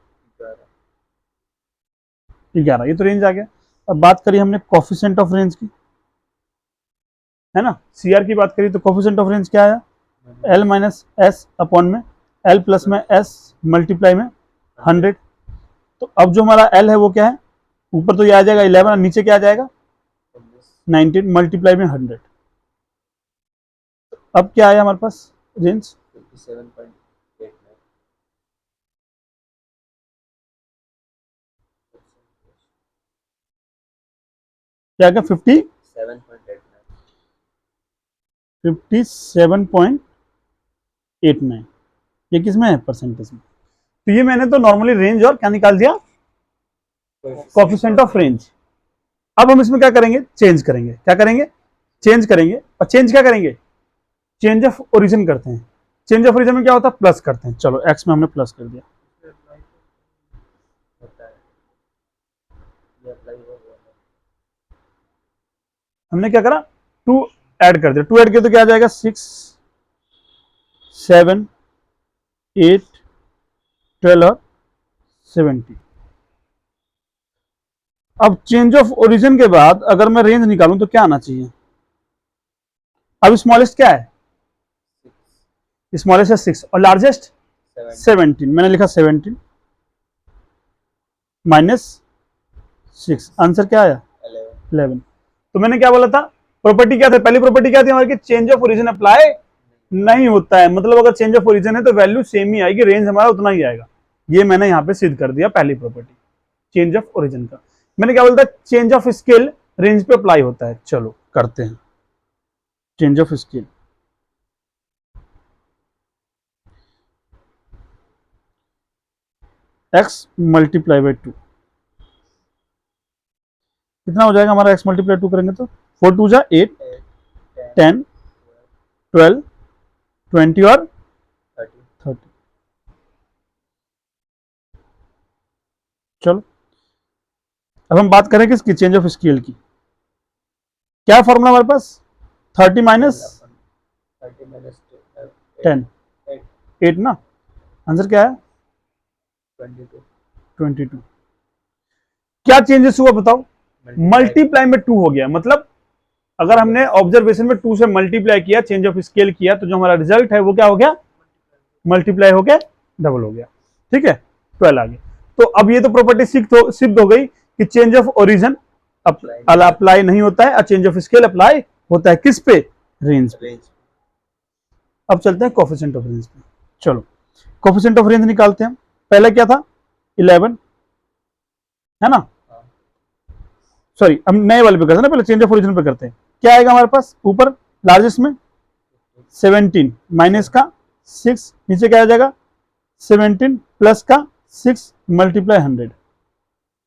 11, ये तो रेंज आ गया। अब बात करी हमने कोफिशिएंट ऑफ रेंज की, है ना, CR की बात करी, तो कोफिशिएंट ऑफ रेंज क्या आया, L माइनस एस अपॉन में L प्लस में S मल्टीप्लाई में 100। तो अब जो हमारा L है वो क्या है, ऊपर तो ये आ जाएगा 11 और नीचे क्या आ जाएगा 19 मल्टीप्लाई में 100। अब क्या आया हमारे पास रेंज 57.89, क्या आ गया 57.89, 57.89, ये किसमें है, परसेंटेज में। तो ये मैंने तो नॉर्मली रेंज और क्या निकाल दिया, कोफिशिएंट ऑफ रेंज। अब हम इसमें क्या करेंगे, चेंज करेंगे, क्या करेंगे, चेंज करेंगे, और चेंज क्या करेंगे, चेंज ऑफ ओरिजिन करते हैं। चेंज ऑफ ओरिजिन में क्या होता है, प्लस करते हैं, चलो एक्स में हमने प्लस कर दिया, होता है, ये अप्लाई हो गया, हमने क्या करा 2 ऐड कर दिया, 2 ऐड किया तो क्या आ जाएगा 6, 7, 8, 12 और 70। अब चेंज ऑफ ओरिजिन के बाद अगर मैं रेंज निकालूं तो क्या आना चाहिए, अब स्मॉलेस्ट क्या है, स्मॉलेस्ट है 6 और लार्जेस्ट 17, मैंने लिखा 17 माइनस 6, आंसर क्या आया 11। तो मैंने क्या बोला था, प्रॉपर्टी क्या था, पहली प्रॉपर्टी क्या थी हमारी, चेंज ऑफ ओरिजिन अप्लाई नहीं होता है, मतलब अगर चेंज ऑफ ओरिजिन है तो वैल्यू सेम ही आएगी, रेंज हमारा उतना ही आएगा। ये मैंने यहाँ पे सिद्ध कर दिया पहली प्रॉपर्टी चेंज ऑफ ओरिजिन का। मैंने क्या बोलता, चेंज ऑफ स्केल रेंज पे अप्लाई होता है, चलो करते हैं change of scale. x multiply by 2 कितना हो जाएगा हमारा, x मल्टीप्लाई 2 करेंगे तो 4 2 जा 8, 10, 12, 20 और 30। चलो अब हम बात करें किसकी, चेंज ऑफ स्केल की। क्या फॉर्मूला हमारे पास, 30 माइनस 10, 8 ना, आंसर क्या है 22। क्या चेंजेस हुआ बताओ, मल्टीप्लाई में 2 हो गया, मतलब अगर हमने ऑब्जर्वेशन में 2 से मल्टीप्लाई किया, चेंज ऑफ स्केल किया, तो जो हमारा रिजल्ट है वो क्या हो गया, मल्टीप्लाई हो गया डबल हो गया, ठीक है 12 आ गया। तो अब ये तो प्रॉपर्टी सिद्ध हो गई कि चेंज ऑफ ओरिजिन अप्लाई नहीं होता है और चेंज ऑफ स्केल अप्लाई होता है, किस पे, रेंज पे। रेंज अब चलते हैं कोफिशिएंट ऑफ रेंज पे। चलो कोफिशिएंट ऑफ रेंज निकालते हैं। पहले क्या था 11 है ना, सॉरी हम नए वाले पे करते हैं ना, पहले चेंज ऑफ ओरिजिन पे करते हैं। क्या आएगा हमारे पास ऊपर लार्जेस्ट में 17 माइनस का 6, नीचे क्या आ जाएगा 17 प्लस का 6 मल्टीप्लाई 100,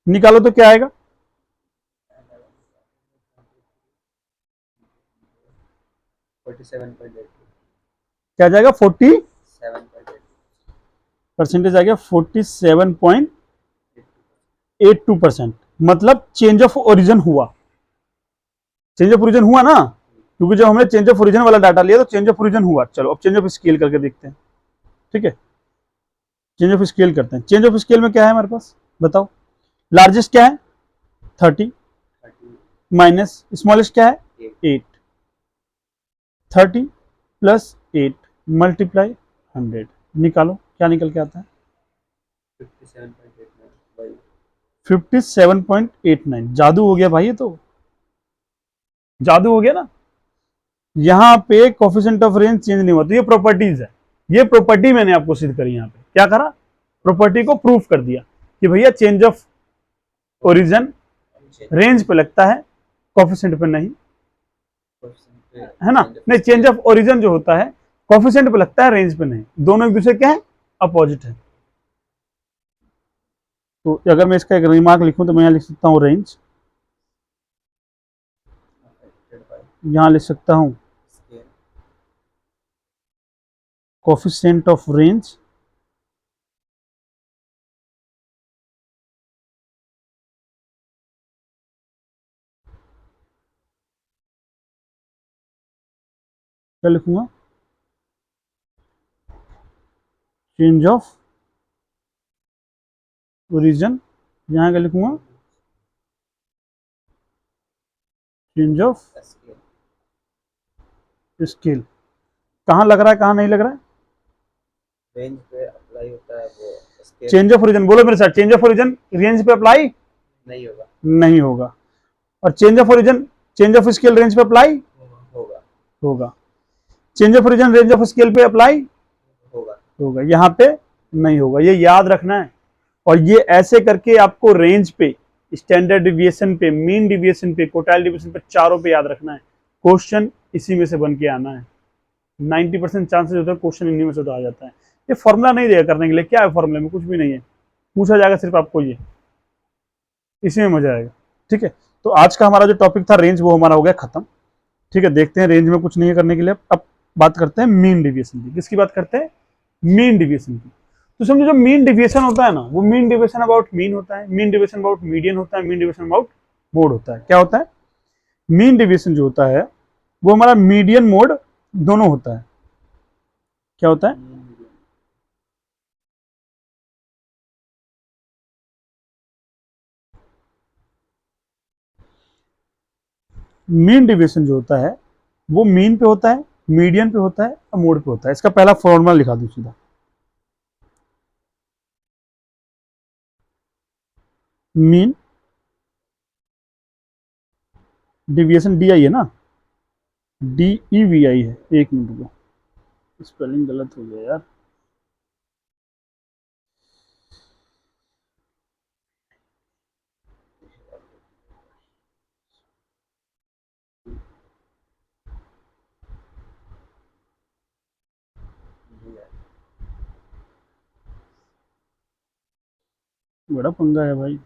निकालो तो क्या आएगा 47.8 क्या आ जाएगा 40 7.8 परसेंटेज आ गया 47.82%। मतलब चेंज ऑफ ओरिजिन हुआ, चेंज ऑफ ओरिजिन हुआ ना, क्योंकि जब हमने चेंज ऑफ ओरिजिन वाला डाटा लिया तो चेंज ऑफ ओरिजिन हुआ। चलो अब चेंज ऑफ स्केल करके देखते हैं। ठीक है, चेंज ऑफ स्केल करते हैं। चेंज ऑफ स्केल में क्या है हमारे पास बताओ, लार्जेस्ट क्या है 30 माइनस स्मॉलेस्ट क्या है 8, 30 प्लस 8 मल्टीप्लाई 100, निकालो क्या निकल के आता है 57.89 57.89। जादू हो गया भाई, ये तो जादू हो गया ना। यहां पे कोफिशिएंट ऑफ रेंज चेंज नहीं हुआ, तो ये प्रॉपर्टीज है, ये प्रॉपर्टी मैंने आपको सिद्ध करी। यहां पे क्या करा, प्रॉपर्टी को प्रूफ कर दिया कि भैया चेंज ऑफ ओरिजिन रेंज पे लगता है, कोफिशिएंट पे नहीं, है ना। नहीं, चेंज ऑफ ओरिजिन जो होता है कोफिशिएंट पे लगता है, रेंज पे नहीं। दोनों एक दूसरे क्या है, अपोजिट है। तो अगर मैं इसका एक रिमार्क लिखूं तो मैं यहां लिख सकता हूं रेंज, यहां लिख सकता हूं कोफिशिएंट ऑफ रेंज क्या लिखूंगा, चेंज ऑफ ओरिजिन, यहां क्या लिखूंगा चेंज ऑफ स्केल। कहां लग रहा है कहां नहीं लग रहा है, रेंज पे अप्लाई होता है वो स्केल चेंज ऑफ ओरिजिन बोलो मेरे साथ, चेंज ऑफ ओरिजिन रेंज पे अप्लाई नहीं होगा नहीं होगा, और change of origin change of scale range पे अप्लाई होगा होगा, change of origin range of scale पे अप्लाई होगा होगा, यहां पे नहीं होगा। ये याद रखना है। और ये ऐसे करके आपको रेंज पे, स्टैंडर्ड डिविएशन पे, मीन डिविएशन पे, कोटाइल डिविएशन पे, चारों पे याद रखना है। क्वेश्चन इसी में से बन के आना है। 90% चांसेस होता है क्वेश्चन इन्हीं में से तो आ जाता है। ये फॉर्मूला नहीं देगा करने के लिए, क्या है फॉर्मूले में, कुछ भी नहीं है, पूछा जाएगा सिर्फ आपको ये, इसी में मजा आएगा। ठीक है, तो आज का हमारा जो टॉपिक था रेंज, वो हमारा हो गया खत्म। ठीक है, देखते हैं रेंज में कुछ नहीं है करने के लिए। अब बात करते हैं मीन डिविएशन की। किसकी बात करते हैं, मीन डिविएशन की। तो समझो जो मीन डिविएशन होता है ना, वो मीन डिविएशन अबाउट मीन होता है, मीन डिविएशन अबाउट मीडियन होता है, मीन डिविएशन अबाउट मोड होता है। क्या होता है, मीन डिविएशन जो होता है वो हमारा मीडियन मोड दोनों होता है। क्या होता है, मीन डिविएशन जो होता है वो मीन पे होता है, मीडियन पे होता है और मोड पे होता है। इसका पहला फॉर्मूला लिखा दूं सीधा, मीन डिविएशन डी आई है ना, डी ई वी आई है। एक मिनट को, स्पेलिंग गलत हो गया यार, बड़ा पंगा है भाई।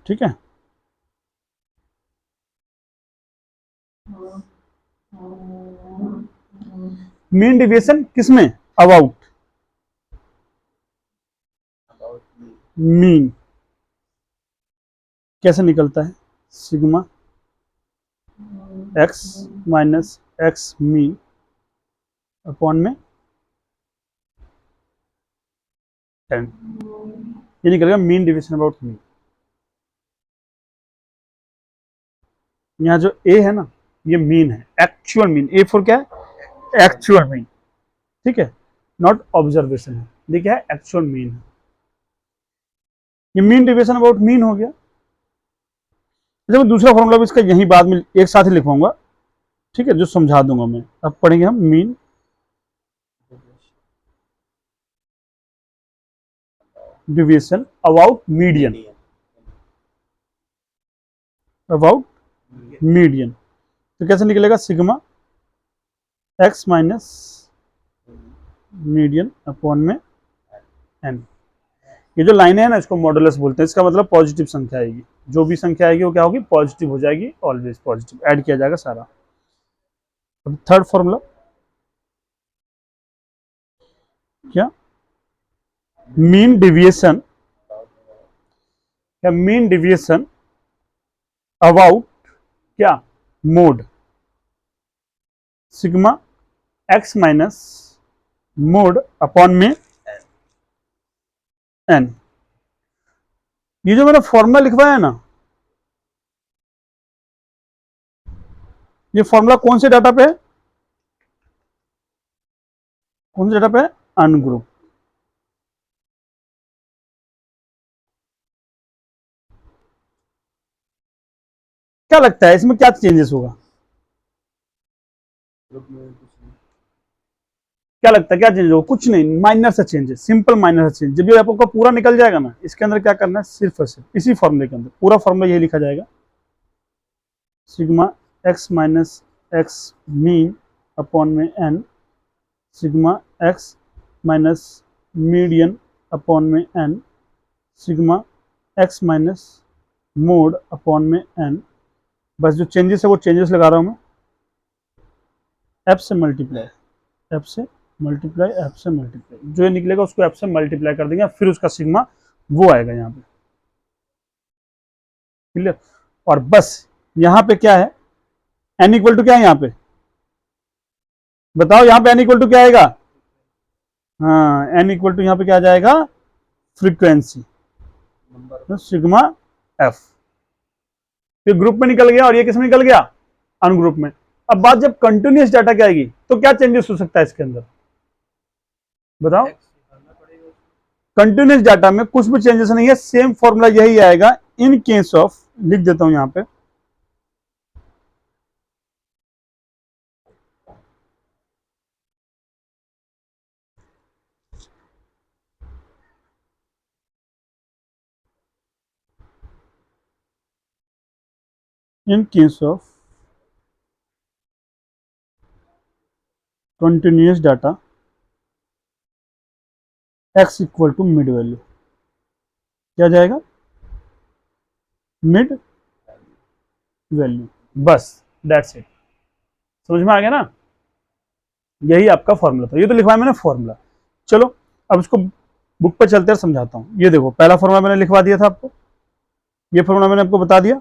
ठीक है, मीन डिविएशन किसमें, अबाउट अबाउट मीन कैसे निकलता है, sigma x minus x mean upon में 10, ये निकलेगा मीन डिविएशन अबाउट मीन। यहाँ जो ए है ना, ये मीन है, एक्चुअल मीन। ए फॉर क्या है, एक्चुअल मीन। ठीक है, नॉट ऑब्जर्वेशन है, ये क्या है, एक्चुअल मीन है। ये मीन डिविएशन अबाउट मीन हो गया। अच्छा मैं दूसरा फॉर्मूला भी इसका यहीं बाद में एक साथ ही लिखवाऊंगा, ठीक है, जो समझा दूंगा मैं। अब पढ़ेंगे हम mean deviation about median, about median. तो कैसे निकलेगा, sigma x minus median upon में एन। ये जो लाइन है ना, इसको मॉडुलस बोलते हैं। इसका मतलब पॉजिटिव संख्या आएगी, जो भी संख्या आएगी वो क्या होगी, पॉजिटिव हो जाएगी, ऑलवेज पॉजिटिव, ऐड किया जाएगा सारा। अब थर्ड फॉर्मूला क्या, मीन डिविएशन, क्या मीन डिविएशन अबाउट क्या mode, sigma x minus mode upon में एन। ये जो मैंने फॉर्मूला लिखवाया है ना, ये फॉर्मूला कौन से डाटा पे है, कौन से डाटा पे है, अनग्रुप। क्या लगता है इसमें क्या चेंजेस होगा, क्या लगता है क्या चेंज होगा, कुछ नहीं, माइनर सा चेंज है, सिंपल माइनर सा चेंज। जब ये आपका पूरा निकल जाएगा ना, इसके अंदर क्या करना है, सिर्फ और सिर्फ इसी फॉर्मूले के अंदर पूरा फॉर्मूला यही लिखा जाएगा, sigma x minus x mean upon में N, sigma x minus median upon में N, sigma x minus mode upon में एन। बस जो चेंजेस है वो चेंजेस लगा रहा हूं मैं, एफ से मल्टीप्लाई, एफ से मल्टीप्लाई, एफ से मल्टीप्लाई, जो ये निकलेगा उसको एफ से मल्टीप्लाई कर देंगे, फिर उसका सिग्मा वो आएगा यहाँ पे, क्लियर। और बस यहाँ पे क्या है, एन इक्वल टू क्या है यहाँ पे, बताओ यहाँ पे एन इक्वल टू क्या आएगा, हाँ एन इक्वल टू यहाँ पे क्या आ जाएगा, फ्रीक्वेंसी, तो सिग्मा एफ। ये ग्रुप में निकल गया और ये किसमें निकल गया, अनग्रुप में। अब बात जब कंटिन्यूअस डाटा की आएगी तो क्या चेंजेस हो सकता है इसके अंदर, बताओ। कंटिन्यूअस डाटा में कुछ भी चेंजेस नहीं है, सेम फॉर्मूला यही आएगा इन केस ऑफ, लिख देता हूं यहां पे, in case of continuous data x equal to mid value, क्या जाएगा, मिड वैल्यू, बस दैट्स इट। समझ में आ गया ना, यही आपका फॉर्मूला था। ये तो लिखवाया मैंने फॉर्मूला। चलो अब इसको बुक पे चलते हैं, समझाता हूँ। ये देखो पहला फॉर्मूला मैंने लिखवा दिया था आपको, ये फॉर्मूला मैंने आपको बता दिया,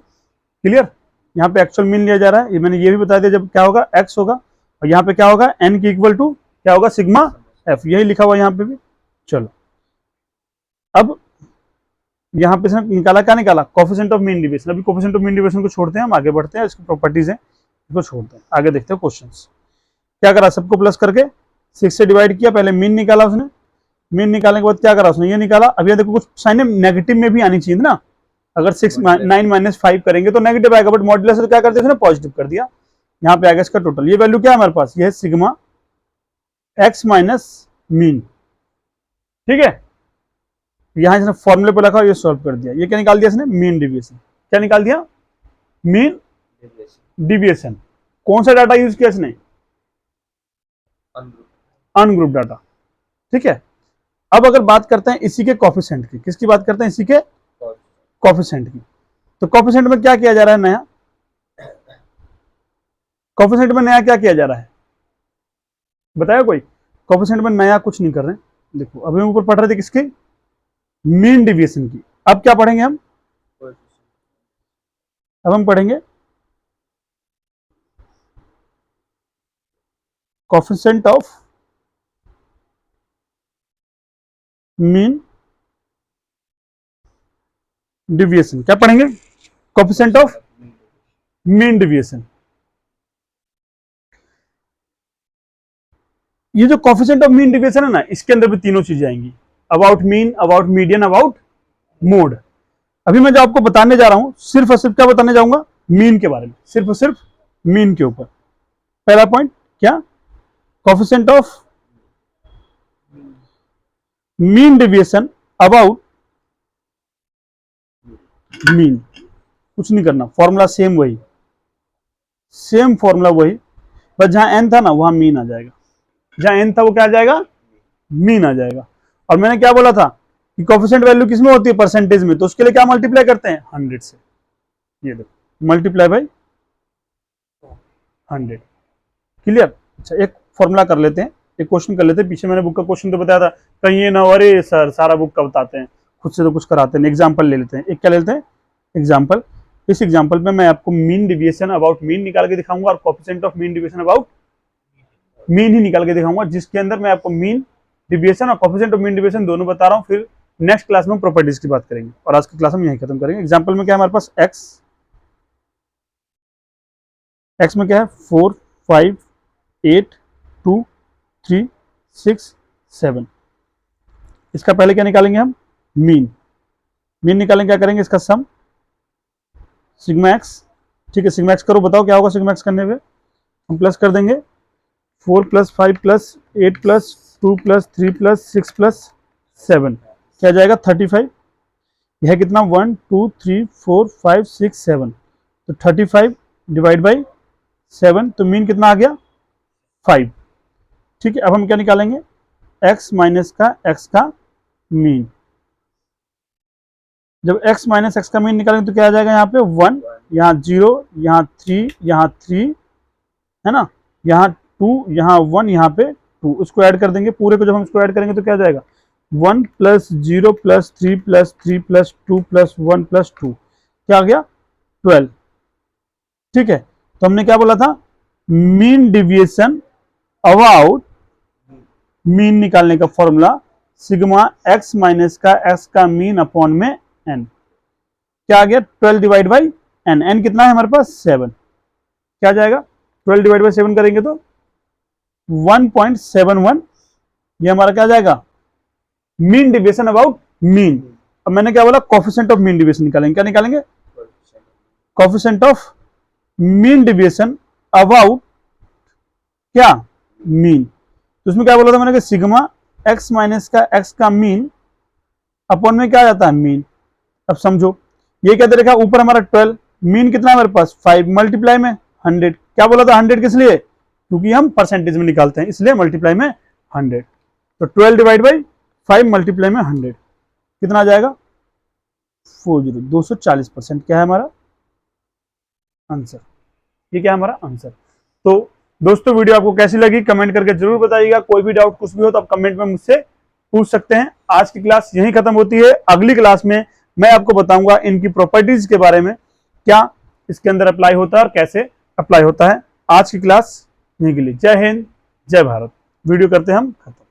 क्लियर। यहाँ पे एक्चुअल मीन लिया जा रहा है, ये मैंने ये भी बता दिया, जब क्या होगा x होगा, और यहाँ पे क्या होगा n की इक्वल टू क्या होगा, सिग्मा f, यही लिखा हुआ यहाँ पे भी। चलो अब यहाँ पे निकाला, क्या निकाला, कोफिशिएंट ऑफ मीन डिविएशन। अभी कोफिशिएंट ऑफ मीन डिविएशन को छोड़ते हैं, हम आगे बढ़ते हैं, इसकी प्रॉपर्टीज है इसको छोड़ते हैं, आगे देखते हैं क्वेश्चंस। क्या करा, सबको प्लस करके 6 से डिवाइड किया, पहले मीन निकाला उसने, मीन निकालने के बाद क्या करा उसने, ये निकाला। अब ये देखो कुछ साइन नेगेटिव में भी आनी चाहिए ना, अगर 6 9 माइनस 5 करेंगे तो नेगेटिव आएगा, बट मॉड्यूलस तो क्या कर दिया उसने, पॉजिटिव कर दिया। यहाँ पे आएगा इसका टोटल, ये वैल्यू क्या है हमारे पास, ये है सिग्मा एक्स माइनस मीन, ठीक है। यहाँ इसने फॉर्मूले पर रखा, ये सॉल्व कर दिया। ये क्या निकाल दिया इसने, मीन डिविएशन। क्या निकाल दिया, मीन डिविएशन। कौन सा डाटा यूज किया इसने, अनग्रुप डाटा, ठीक है। अब अगर बात करते हैं इसी के कोफिशिएंट की, किसकी बात करते हैं, इसी के कोफिशिएंट की। तो कोफिशिएंट में क्या किया जा रहा है नया, कोफिशिएंट में नया क्या किया जा रहा है, बताया कोई। कोफिशिएंट में नया कुछ नहीं कर रहे हैं। देखो अभी हम ऊपर पढ़ रहे थे किसके, मीन डिविएशन की। अब क्या पढ़ेंगे हम, अब हम पढ़ेंगे कोफिशिएंट ऑफ मीन डिविएशन। क्या पढ़ेंगे, कोफिशिएंट ऑफ मीन डिविएशन। ये जो कोफिशिएंट ऑफ मीन डिविएशन है ना, इसके अंदर भी तीनों चीजें आएंगी, about mean, about median, about mode. अभी मैं जो आपको बताने जा रहा हूं सिर्फ और सिर्फ क्या बताने जाऊंगा, मीन के बारे में, सिर्फ और सिर्फ मीन के ऊपर। पहला पॉइंट क्या, coefficient of mean deviation about mean. कुछ नहीं करना, फॉर्मूला सेम वही, सेम फॉर्मूला वही, बस जहां एन था ना वहां मीन आ जाएगा, जहां एन था वो क्या आ जाएगा, मीन आ जाएगा। और मैंने क्या बोला था कि कोफिशिएंट वैल्यू किसमें होती है, परसेंटेज में, तो उसके लिए क्या मल्टीप्लाई करते हैं 100 से, ये देखो मल्टीप्लाई बाई 100। क्लियर। अच्छा एक फॉर्मूला कर लेते हैं, एक क्वेश्चन कर लेते हैं, पीछे मैंने बुक का क्वेश्चन तो बताया था, कहीं ये ना हो अरे सर सारा बुक का बताते हैं, खुद से तो कुछ कराते हैं। एग्जाम्पल ले लेते हैं, एक क्या ले लेते हैं एग्जाम्पल। इस एग्जाम्पल में मैं आपको मीन डिविएशन अबाउट मीन निकाल के दिखाऊंगा और coefficient of mean deviation about mean he निकाल के दिखाऊंगा, जिसके अंदर मैं आपको मीन डिविएशन और कोफिशिएंट ऑफ मीन डिविएशन दोनों बता रहा हूँ। फिर नेक्स्ट क्लास में हम प्रॉपर्टीज की बात करेंगे और आज की क्लास हम यहीं खत्म करेंगे। एग्जाम्पल में क्या है हमारे पास, एक्स में क्या है 4 5 8 2 3 6 7। इसका पहले क्या निकालेंगे हम, मीन। मीन निकालेंगे, क्या करेंगे इसका सम सिग्मा एक्स। ठीक है, सिग्मा एक्स करो, बताओ क्या होगा सिग्मा एक्स करने पे, हम प्लस कर देंगे 4 + 5 + 8 + 2 + 3 + 6 + 7, क्या जाएगा 35। यह कितना 1 2 3 4 5 6 7, तो 35 डिवाइड बाई 7, तो मीन कितना आ गया 5। ठीक है, अब हम क्या निकालेंगे, x माइनस का x का मीन। जब x माइनस x का मीन निकालेंगे तो क्या आ जाएगा, यहाँ पे 1, यहाँ 0, यहाँ 3, यहाँ 3 है ना, यहाँ 2, यहाँ 1, यहाँ पे 2, उसको ऐड कर देंगे पूरे को। जब हम इसको ऐड करेंगे तो क्या आ जाएगा 1 + 0 + 3 + 3 + 2 + 1 + 2, क्या आ गया 12। ठीक है, तो हमने क्या बोला था, मीन डिविएशन अबाउट मीन निकालने का फॉर्मूला सिग्मा x माइनस का x का मीन अपॉन में n, क्या आ गया 12 डिवाइड बाई n। n कितना है हमारे पास 7, क्या आ जाएगा 12 डिवाइड बाई 7 करेंगे तो 1.71, ये हमारा क्या आ जाएगा मीन डिविएशन अबाउट मीन। अब मैंने क्या बोला, कोफिशिएंट ऑफ मीन डिविएशन निकालेंगे, क्या निकालेंगे coefficient of mean deviation about क्या मीन। तो उसमें क्या बोला था मैंने कि सिग्मा x माइनस का x का मीन अपॉन में क्या आ जाता है मीन। अब समझो ये क्या दे रखा, ऊपर हमारा 12, मीन कितना है हमारे पास 5, मल्टीप्लाई में 100। क्या बोला था 100 किस लिए, क्योंकि हम परसेंटेज में निकालते हैं इसलिए मल्टीप्लाई में 100। तो 12 डिवाइड बाई 5 मल्टीप्लाई में 100 कितना आ जाएगा 40, 240%, क्या है हमारा आंसर। ये क्या है हमारा आंसर। तो दोस्तों वीडियो आपको कैसी लगी कमेंट करके जरूर बताइएगा। कोई भी डाउट कुछ भी हो तो आप कमेंट में मुझसे पूछ सकते हैं। आज की क्लास यहीं खत्म होती है। अगली क्लास में मैं आपको बताऊंगा इनकी प्रॉपर्टीज के बारे में, क्या इसके अंदर अप्लाई होता है और कैसे अप्लाई होता है। आज की क्लास यहीं के लिए जय हिंद जय भारत। वीडियो करते हैं हम खत्म।